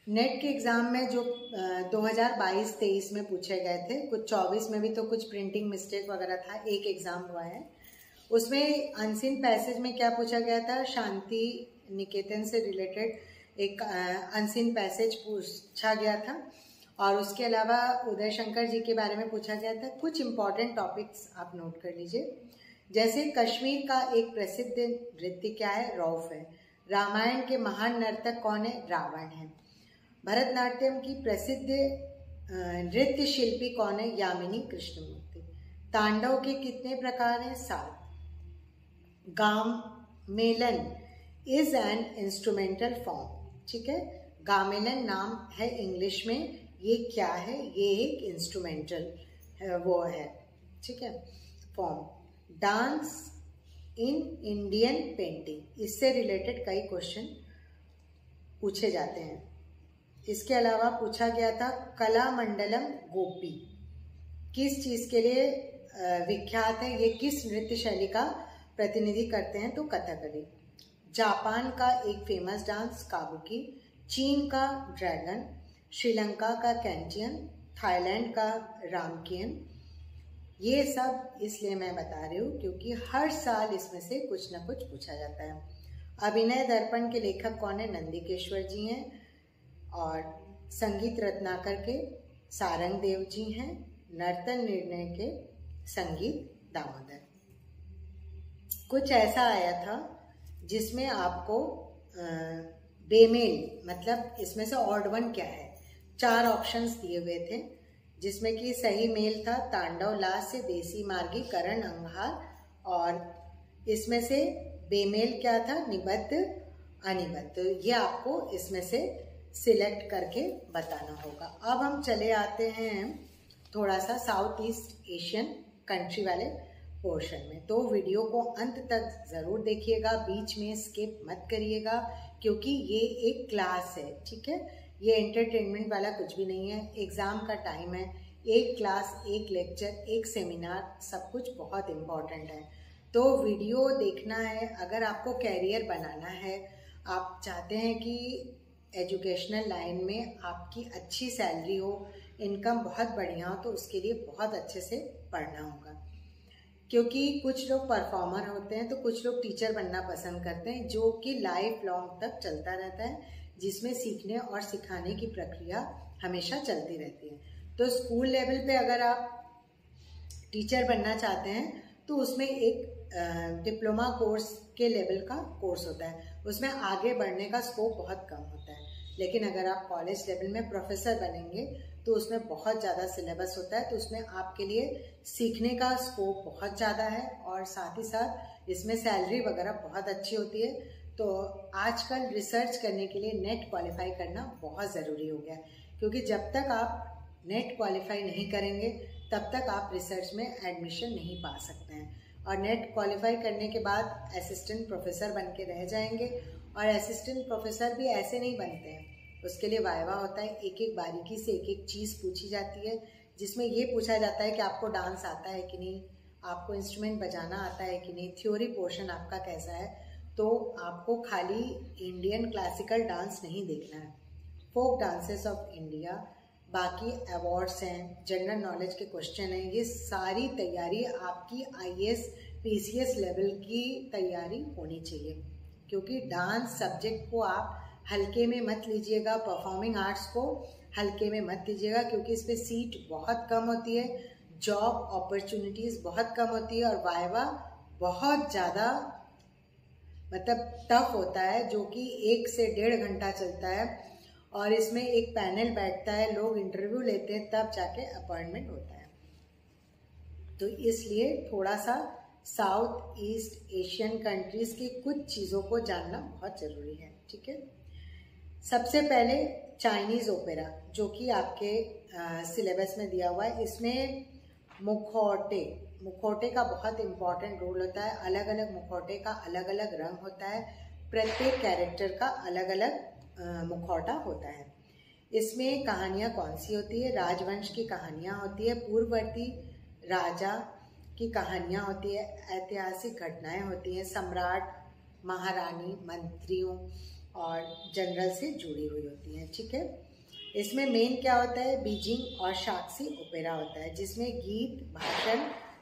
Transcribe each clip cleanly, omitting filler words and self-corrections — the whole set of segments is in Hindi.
नेट के एग्ज़ाम में जो 2022-23 में पूछे गए थे, कुछ 24 में भी तो कुछ प्रिंटिंग मिस्टेक वगैरह था, एक एग्ज़ाम हुआ है उसमें अनसीन पैसेज में क्या पूछा गया था, शांति निकेतन से रिलेटेड एक अनसीन पैसेज पूछा गया था और उसके अलावा उदय शंकर जी के बारे में पूछा गया था। कुछ इम्पॉर्टेंट टॉपिक्स आप नोट कर लीजिए, जैसे कश्मीर का एक प्रसिद्ध नृत्य क्या है, रौफ है। रामायण के महान नर्तक कौन है, रावण है। भरतनाट्यम की प्रसिद्ध नृत्य शिल्पी कौन है, यामिनी कृष्णमूर्ति। तांडव के कितने प्रकार हैं, 7। गामेलन इज एन इंस्ट्रूमेंटल फॉर्म, ठीक है। गामेलन नाम है इंग्लिश में, ये क्या है, ये एक इंस्ट्रूमेंटल वो है, ठीक है, form. Dance in Indian painting, इससे रिलेटेड कई क्वेश्चन पूछे जाते हैं। इसके अलावा पूछा गया था कलामंडलम गोपी किस चीज़ के लिए विख्यात है, ये किस नृत्य शैली का प्रतिनिधि करते हैं, तो कथकली। जापान का एक फेमस डांस काबुकी, चीन का ड्रैगन, श्रीलंका का कैंटियन, थाईलैंड का रामकियन। ये सब इसलिए मैं बता रही हूँ क्योंकि हर साल इसमें से कुछ ना कुछ पूछा जाता है। अभिनय दर्पण के लेखक कौन है, नंदिकेश्वर जी हैं। और संगीत रत्नाकर के सारंग देव जी हैं। नर्तन निर्णय के संगीत दामोदर। कुछ ऐसा आया था जिसमें आपको बेमेल, मतलब इसमें से ऑड वन क्या है, 4 ऑप्शंस दिए हुए थे जिसमें कि सही मेल था तांडव लास से देसी मार्गी करण अंगार, और इसमें से बेमेल क्या था, निबद्ध अनिबद्ध। तो ये आपको इसमें से सिलेक्ट करके बताना होगा। अब हम चले आते हैं थोड़ा सा साउथ ईस्ट एशियन कंट्री वाले पोर्शन में, तो वीडियो को अंत तक ज़रूर देखिएगा, बीच में स्किप मत करिएगा क्योंकि ये एक क्लास है, ठीक है। ये एंटरटेनमेंट वाला कुछ भी नहीं है, एग्ज़ाम का टाइम है। एक क्लास, एक लेक्चर, एक सेमिनार, सब कुछ बहुत इम्पॉर्टेंट है, तो वीडियो देखना है। अगर आपको कैरियर बनाना है, आप चाहते हैं कि एजुकेशनल लाइन में आपकी अच्छी सैलरी हो, इनकम बहुत बढ़िया हो, तो उसके लिए बहुत अच्छे से पढ़ना होगा। क्योंकि कुछ लोग परफॉर्मर होते हैं तो कुछ लोग टीचर बनना पसंद करते हैं, जो कि लाइफ लॉन्ग तक चलता रहता है, जिसमें सीखने और सिखाने की प्रक्रिया हमेशा चलती रहती है। तो स्कूल लेवल पे अगर आप टीचर बनना चाहते हैं तो उसमें एक डिप्लोमा कोर्स के लेवल का कोर्स होता है, उसमें आगे बढ़ने का स्कोप बहुत कम होता है। लेकिन अगर आप कॉलेज लेवल में प्रोफेसर बनेंगे तो उसमें बहुत ज़्यादा सिलेबस होता है, तो उसमें आपके लिए सीखने का स्कोप बहुत ज़्यादा है और साथ ही साथ इसमें सैलरी वगैरह बहुत अच्छी होती है। तो आजकल रिसर्च करने के लिए नेट क्वालिफाई करना बहुत ज़रूरी हो गया है, क्योंकि जब तक आप नेट क्वालिफाई नहीं करेंगे तब तक आप रिसर्च में एडमिशन नहीं पा सकते हैं। और नेट क्वालिफाई करने के बाद असिस्टेंट प्रोफेसर बन के रह जाएंगे, और असिस्टेंट प्रोफेसर भी ऐसे नहीं बनते हैं, उसके लिए वाइवा होता है, एक एक बारीकी से एक एक चीज़ पूछी जाती है, जिसमें ये पूछा जाता है कि आपको डांस आता है कि नहीं, आपको इंस्ट्रूमेंट बजाना आता है कि नहीं, थ्योरी पोर्शन आपका कैसा है। तो आपको खाली इंडियन क्लासिकल डांस नहीं देखना है, फोक डांसेस ऑफ इंडिया, बाकी अवार्ड्स हैं, जनरल नॉलेज के क्वेश्चन हैं, ये सारी तैयारी आपकी IAS PCS लेवल की तैयारी होनी चाहिए। क्योंकि डांस सब्जेक्ट को आप हल्के में मत लीजिएगा, परफॉर्मिंग आर्ट्स को हल्के में मत लीजिएगा, क्योंकि इस पर सीट बहुत कम होती है, जॉब अपॉर्चुनिटीज़ बहुत कम होती है, और वाइवा बहुत ज़्यादा मतलब टफ होता है, जो कि 1 से 1.5 घंटा चलता है, और इसमें एक पैनल बैठता है, लोग इंटरव्यू लेते हैं, तब जाके अपॉइंटमेंट होता है। तो इसलिए थोड़ा सा साउथ ईस्ट एशियन कंट्रीज़ की कुछ चीज़ों को जानना बहुत ज़रूरी है, ठीक है। सबसे पहले चाइनीज़ ओपेरा, जो कि आपके सिलेबस में दिया हुआ है, इसमें मुखौटे का बहुत इम्पॉर्टेंट रोल होता है। अलग अलग मुखौटे का अलग अलग रंग होता है, प्रत्येक कैरेक्टर का अलग अलग मुखौटा होता है। इसमें कहानियाँ कौन सी होती है, राजवंश की कहानियाँ होती है, पूर्ववर्ती राजा की कहानियाँ होती है, ऐतिहासिक घटनाएं होती हैं, सम्राट, महारानी, मंत्रियों और जनरल से जुड़ी हुई होती हैं। ठीक है, इसमें मेन क्या होता है, बीजिंग और शाक्सी ओपेरा होता है, जिसमें गीत, भाषण,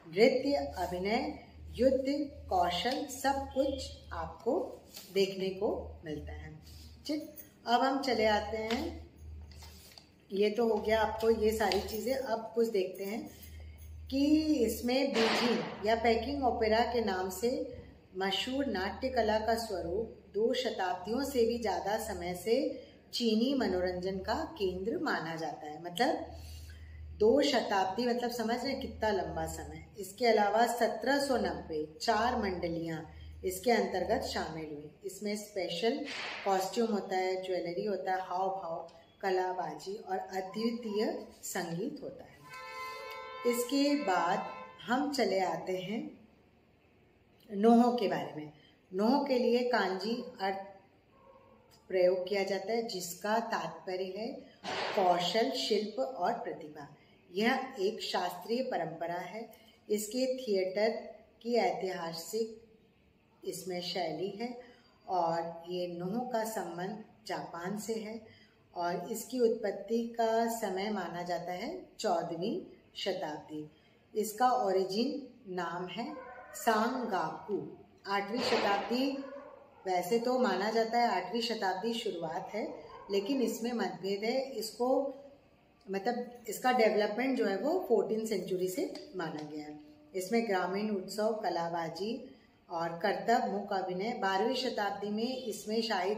नृत्य, अभिनय, युद्ध, कौशल सब कुछ आपको देखने को मिलता है। ठीक, अब हम चले आते हैं, ये तो हो गया आपको ये सारी चीज़ें। अब कुछ देखते हैं कि इसमें बीजिंग या पेकिंग ओपेरा के नाम से मशहूर नाट्य कला का स्वरूप 2 शताब्दियों से भी ज़्यादा समय से चीनी मनोरंजन का केंद्र माना जाता है। मतलब 2 शताब्दी, मतलब समझ रहे हैं कितना लंबा समय। इसके अलावा 1790 4 मंडलियाँ इसके अंतर्गत शामिल हुई। इसमें स्पेशल कॉस्ट्यूम होता है, ज्वेलरी होता है, हाव भाव, कलाबाजी और अद्वितीय संगीत होता है। इसके बाद हम चले आते हैं नोहों के बारे में। नोह के लिए कांजी अर्थ प्रयोग किया जाता है, जिसका तात्पर्य है कौशल, शिल्प और प्रतिभा। यह एक शास्त्रीय परंपरा है। इसके थिएटर की ऐतिहासिक इसमें शैली है और ये नोह का संबंध जापान से है और इसकी उत्पत्ति का समय माना जाता है 14वीं शताब्दी। इसका ओरिजिन नाम है सांगाकू। 8वीं शताब्दी वैसे तो माना जाता है 8वीं शताब्दी शुरुआत है, लेकिन इसमें मतभेद है। इसको मतलब इसका डेवलपमेंट जो है वो 14th सेंचुरी से माना गया है। इसमें ग्रामीण उत्सव, कलाबाजी और करतब, मूक अभिनय 12वीं शताब्दी में इसमें शाही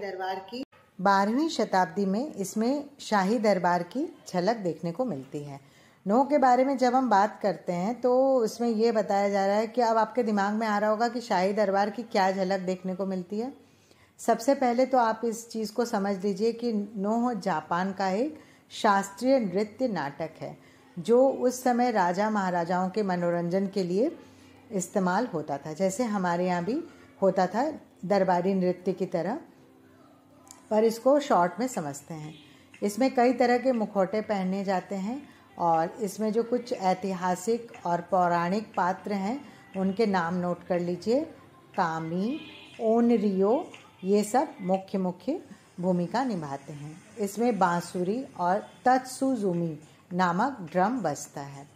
दरबार की झलक देखने को मिलती है। नोह के बारे में जब हम बात करते हैं तो इसमें ये बताया जा रहा है कि अब आपके दिमाग में आ रहा होगा कि शाही दरबार की क्या झलक देखने को मिलती है। सबसे पहले तो आप इस चीज़ को समझ लीजिए कि नोह जापान का एक शास्त्रीय नृत्य नाटक है, जो उस समय राजा महाराजाओं के मनोरंजन के लिए इस्तेमाल होता था, जैसे हमारे यहाँ भी होता था दरबारी नृत्य की तरह, पर इसको शॉर्ट में समझते हैं। इसमें कई तरह के मुखौटे पहने जाते हैं और इसमें जो कुछ ऐतिहासिक और पौराणिक पात्र हैं उनके नाम नोट कर लीजिए। कामी, ओनरियो, ये सब मुख्य भूमिका निभाते हैं। इसमें बांसुरी और तत्सुजुमी नामक ड्रम बजता है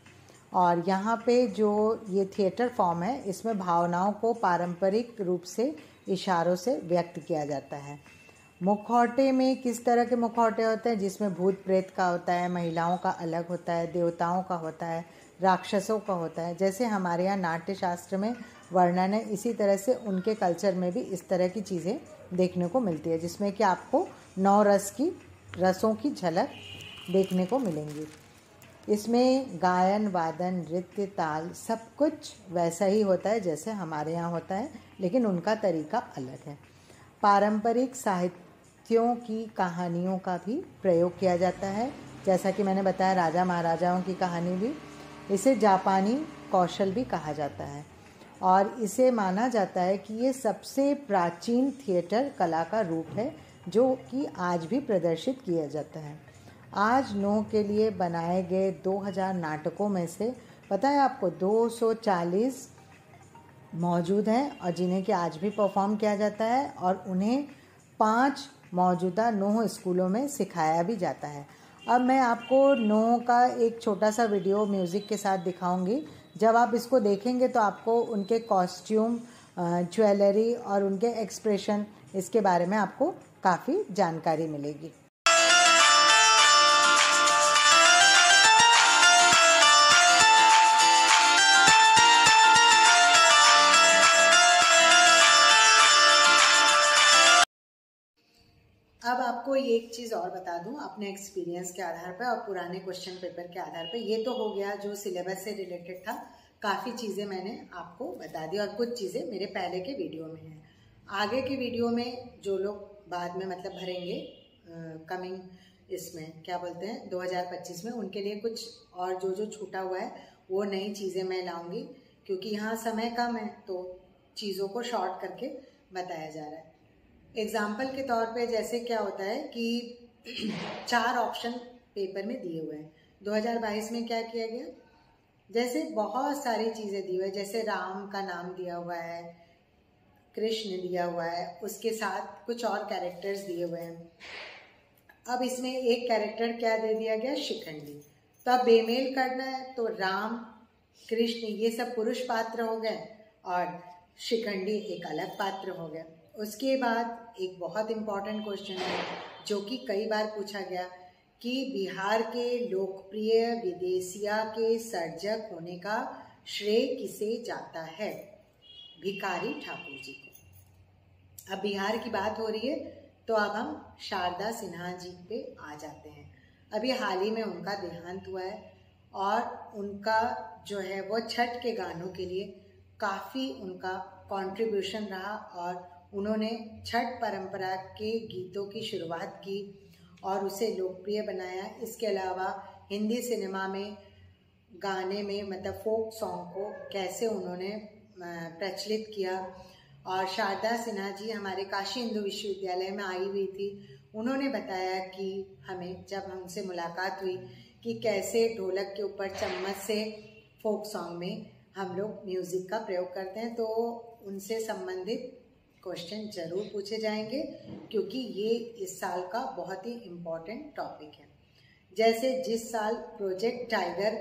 और यहाँ पे जो ये थिएटर फॉर्म है इसमें भावनाओं को पारंपरिक रूप से इशारों से व्यक्त किया जाता है। मुखौटे में किस तरह के मुखौटे होते हैं, जिसमें भूत प्रेत का होता है, महिलाओं का अलग होता है, देवताओं का होता है, राक्षसों का होता है। जैसे हमारे यहाँ नाट्य शास्त्र में वर्णन है, इसी तरह से उनके कल्चर में भी इस तरह की चीज़ें देखने को मिलती है, जिसमें कि आपको 9 रसों की झलक देखने को मिलेंगी। इसमें गायन, वादन, नृत्य, ताल सब कुछ वैसा ही होता है जैसे हमारे यहाँ होता है, लेकिन उनका तरीका अलग है। पारंपरिक साहित्यों की कहानियों का भी प्रयोग किया जाता है, जैसा कि मैंने बताया राजा महाराजाओं की कहानी भी। इसे जापानी कौशल भी कहा जाता है और इसे माना जाता है कि ये सबसे प्राचीन थिएटर कला का रूप है, जो कि आज भी प्रदर्शित किया जाता है। आज नोह के लिए बनाए गए 2000 नाटकों में से पता है आपको 240 मौजूद हैं और जिन्हें कि आज भी परफॉर्म किया जाता है और उन्हें 5 मौजूदा नोह स्कूलों में सिखाया भी जाता है। अब मैं आपको नोह का एक छोटा सा वीडियो म्यूज़िक के साथ दिखाऊंगी। जब आप इसको देखेंगे तो आपको उनके कॉस्ट्यूम, ज्वेलरी और उनके एक्सप्रेशन, इसके बारे में आपको काफ़ी जानकारी मिलेगी। अब आपको ये एक चीज़ और बता दूं अपने एक्सपीरियंस के आधार पर और पुराने क्वेश्चन पेपर के आधार पर। ये तो हो गया जो सिलेबस से रिलेटेड था, काफ़ी चीज़ें मैंने आपको बता दी और कुछ चीज़ें मेरे पहले के वीडियो में हैं। आगे के वीडियो में जो लोग बाद में मतलब भरेंगे कमिंग इसमें क्या बोलते हैं 2025 में, उनके लिए कुछ और जो छूटा हुआ है वो नई चीज़ें मैं लाऊंगी, क्योंकि यहाँ समय कम है तो चीज़ों को शॉर्ट करके बताया जा रहा है। एग्जाम्पल के तौर पे जैसे क्या होता है कि 4 ऑप्शन पेपर में दिए हुए हैं। 2022 में क्या किया गया, जैसे बहुत सारी चीज़ें दी हुई है, जैसे राम का नाम दिया हुआ है, कृष्ण दिया हुआ है, उसके साथ कुछ और कैरेक्टर्स दिए हुए हैं। अब इसमें एक कैरेक्टर क्या दे दिया गया, शिखंडी। तो अब बेमेल करना है तो राम कृष्ण ये सब पुरुष पात्र हो गए और शिखंडी एक अलग पात्र हो गया। उसके बाद एक बहुत इम्पॉर्टेंट क्वेश्चन है जो कि कई बार पूछा गया कि बिहार के लोकप्रिय विदेशिया के सर्जक होने का श्रेय किसे जाता है, भिखारी ठाकुर जी को। अब बिहार की बात हो रही है तो अब हम शारदा सिन्हा जी पे आ जाते हैं। अभी हाल ही में उनका देहांत हुआ है और उनका जो है वो छठ के गानों के लिए काफ़ी उनका कंट्रीब्यूशन रहा और उन्होंने छठ परंपरा के गीतों की शुरुआत की और उसे लोकप्रिय बनाया। इसके अलावा हिंदी सिनेमा में गाने में मतलब फोक सॉन्ग को कैसे उन्होंने प्रचलित किया। और शारदा सिन्हा जी हमारे काशी हिंदू विश्वविद्यालय में आई हुई थी। उन्होंने बताया कि हमें जब हमसे मुलाकात हुई कि कैसे ढोलक के ऊपर चम्मच से फोक सॉन्ग में हम लोग म्यूज़िक का प्रयोग करते हैं, तो उनसे संबंधित क्वेश्चन जरूर पूछे जाएंगे क्योंकि ये इस साल का बहुत ही इम्पोर्टेंट टॉपिक है। जैसे जिस साल प्रोजेक्ट टाइगर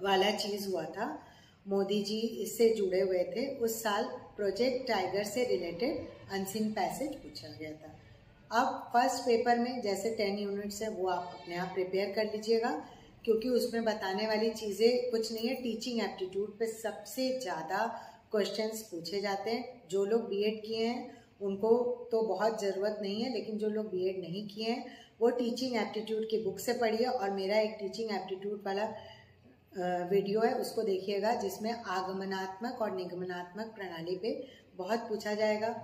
वाला चीज़ हुआ था, मोदी जी इससे जुड़े हुए थे, उस साल प्रोजेक्ट टाइगर से रिलेटेड अनसीन पैसेज पूछा गया था। अब फर्स्ट पेपर में जैसे 10 यूनिट्स है वो आप अपने आप प्रिपेयर कर लीजिएगा क्योंकि उसमें बताने वाली चीज़ें कुछ नहीं है। टीचिंग एप्टीट्यूड पे सबसे ज़्यादा क्वेश्चंस पूछे जाते हैं। जो लोग बीएड किए हैं उनको तो बहुत ज़रूरत नहीं है, लेकिन जो लोग बीएड नहीं किए हैं वो टीचिंग एप्टीट्यूड की बुक से पढ़िए और मेरा एक टीचिंग एप्टीट्यूड वाला वीडियो है उसको देखिएगा जिसमें आगमनात्मक और निगमनात्मक प्रणाली पे बहुत पूछा जाएगा।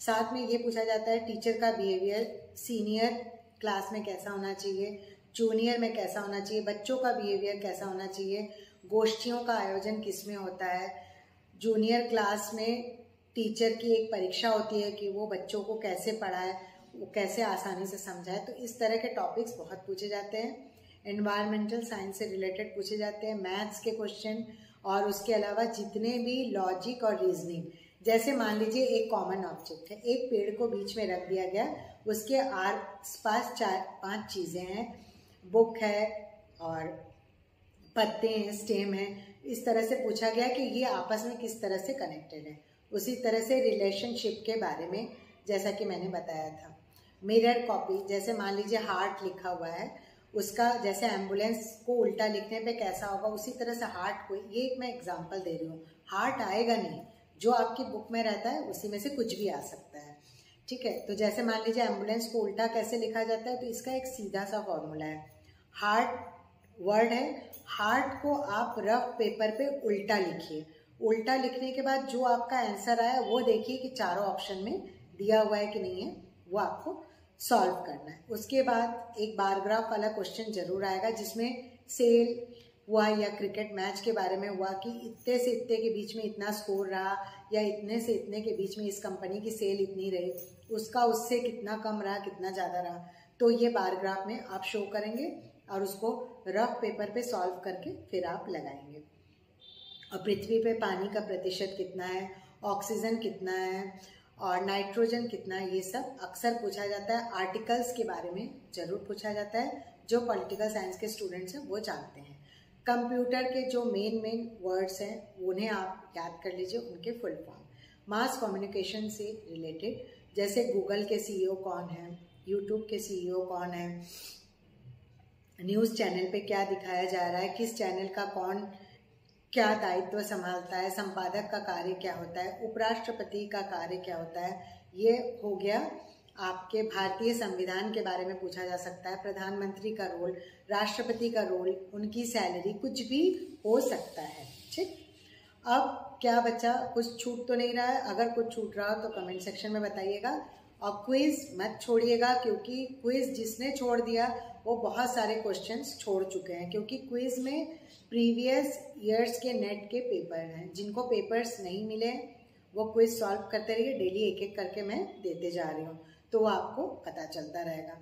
साथ में ये पूछा जाता है टीचर का बिहेवियर सीनियर क्लास में कैसा होना चाहिए, जूनियर में कैसा होना चाहिए, बच्चों का बिहेवियर कैसा होना चाहिए, गोष्ठियों का आयोजन किस में होता है, जूनियर क्लास में टीचर की एक परीक्षा होती है कि वो बच्चों को कैसे पढ़ाए, वो कैसे आसानी से समझाए। तो इस तरह के टॉपिक्स बहुत पूछे जाते हैं। एनवायरमेंटल साइंस से रिलेटेड पूछे जाते हैं, मैथ्स के क्वेश्चन, और उसके अलावा जितने भी लॉजिक और रीजनिंग, जैसे मान लीजिए एक कॉमन ऑब्जेक्ट है, एक पेड़ को बीच में रख दिया गया, उसके आसपास 4-5 चीज़ें हैं, बुक है और पत्ते हैं, स्टेम है। इस तरह से पूछा गया कि ये आपस में किस तरह से कनेक्टेड है। उसी तरह से रिलेशनशिप के बारे में जैसा कि मैंने बताया था। मिरर कॉपी, जैसे मान लीजिए हार्ट लिखा हुआ है, उसका जैसे एम्बुलेंस को उल्टा लिखने पे कैसा होगा, उसी तरह से हार्ट को, ये एक मैं एग्जांपल दे रही हूँ। हार्ट आएगा नहीं, जो आपकी बुक में रहता है उसी में से कुछ भी आ सकता है, ठीक है। तो जैसे मान लीजिए एम्बुलेंस को उल्टा कैसे लिखा जाता है, तो इसका एक सीधा सा फॉर्मूला है। हार्ट वर्ड है, हार्ट को आप रफ पेपर पे उल्टा लिखिए। उल्टा लिखने के बाद जो आपका आंसर आया वो देखिए कि चारों ऑप्शन में दिया हुआ है कि नहीं है, वो आपको सॉल्व करना है। उसके बाद एक बार ग्राफ वाला क्वेश्चन जरूर आएगा जिसमें सेल हुआ या क्रिकेट मैच के बारे में हुआ कि इतने से इतने के बीच में इतना स्कोर रहा या इतने से इतने के बीच में इस कंपनी की सेल इतनी रही, उसका उससे कितना कम रहा, कितना ज़्यादा रहा। तो ये बार ग्राफ में आप शो करेंगे और उसको रफ पेपर पे सॉल्व करके फिर आप लगाएंगे। और पृथ्वी पे पानी का प्रतिशत कितना है, ऑक्सीजन कितना है और नाइट्रोजन कितना है, ये सब अक्सर पूछा जाता है। आर्टिकल्स के बारे में जरूर पूछा जाता है, जो पॉलिटिकल साइंस के स्टूडेंट्स हैं वो जानते हैं। कंप्यूटर के जो मेन वर्ड्स हैं उन्हें आप याद कर लीजिए, उनके फुल फॉर्म। मास कम्युनिकेशन से रिलेटेड, जैसे गूगल के सीईओ कौन है, यूट्यूब के सीईओ कौन है, न्यूज़ चैनल पे क्या दिखाया जा रहा है, किस चैनल का कौन क्या दायित्व संभालता है, संपादक का कार्य क्या होता है, उपराष्ट्रपति का कार्य क्या होता है, ये हो गया। आपके भारतीय संविधान के बारे में पूछा जा सकता है, प्रधानमंत्री का रोल, राष्ट्रपति का रोल, उनकी सैलरी, कुछ भी हो सकता है, ठीक। अब क्या बचा, कुछ छूट तो नहीं रहा है? अगर कुछ छूट रहा हो तो कमेंट सेक्शन में बताइएगा। और क्विज मत छोड़िएगा, क्योंकि क्विज जिसने छोड़ दिया वो बहुत सारे क्वेश्चंस छोड़ चुके हैं, क्योंकि क्विज में प्रीवियस ईयर्स के नेट के पेपर हैं। जिनको पेपर्स नहीं मिले वो क्विज सॉल्व करते रहिए, डेली एक एक करके मैं देते जा रही हूँ, तो आपको पता चलता रहेगा।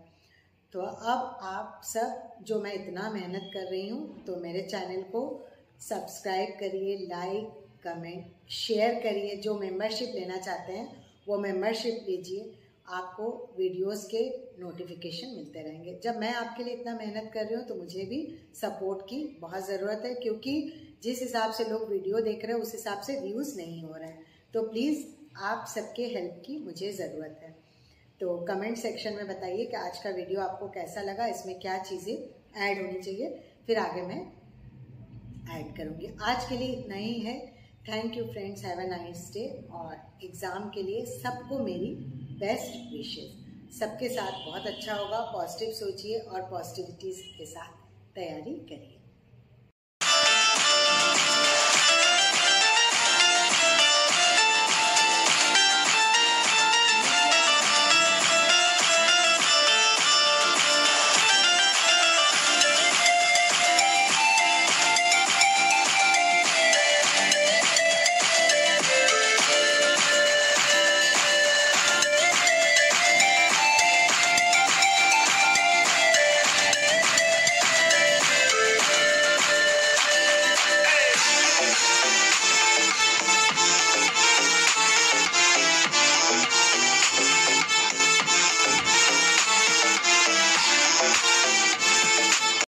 तो अब आप सब, जो मैं इतना मेहनत कर रही हूँ, तो मेरे चैनल को सब्सक्राइब करिए, लाइक कमेंट शेयर करिए। जो मेंबरशिप लेना चाहते हैं वो मेंबरशिप लीजिए, आपको वीडियोस के नोटिफिकेशन मिलते रहेंगे। जब मैं आपके लिए इतना मेहनत कर रही हूँ तो मुझे भी सपोर्ट की बहुत ज़रूरत है, क्योंकि जिस हिसाब से लोग वीडियो देख रहे हैं उस हिसाब से व्यूज़ नहीं हो रहे हैं। तो प्लीज़ आप सबके हेल्प की मुझे ज़रूरत है। तो कमेंट सेक्शन में बताइए कि आज का वीडियो आपको कैसा लगा, इसमें क्या चीज़ें ऐड होनी चाहिए, फिर आगे मैं ऐड करूँगी। आज के लिए इतना ही है। Thank you friends, have a nice day. और एग्ज़ाम के लिए सबको मेरी बेस्ट विशेस। सबके साथ बहुत अच्छा होगा। पॉजिटिव सोचिए और पॉजिटिविटी के साथ तैयारी करिए।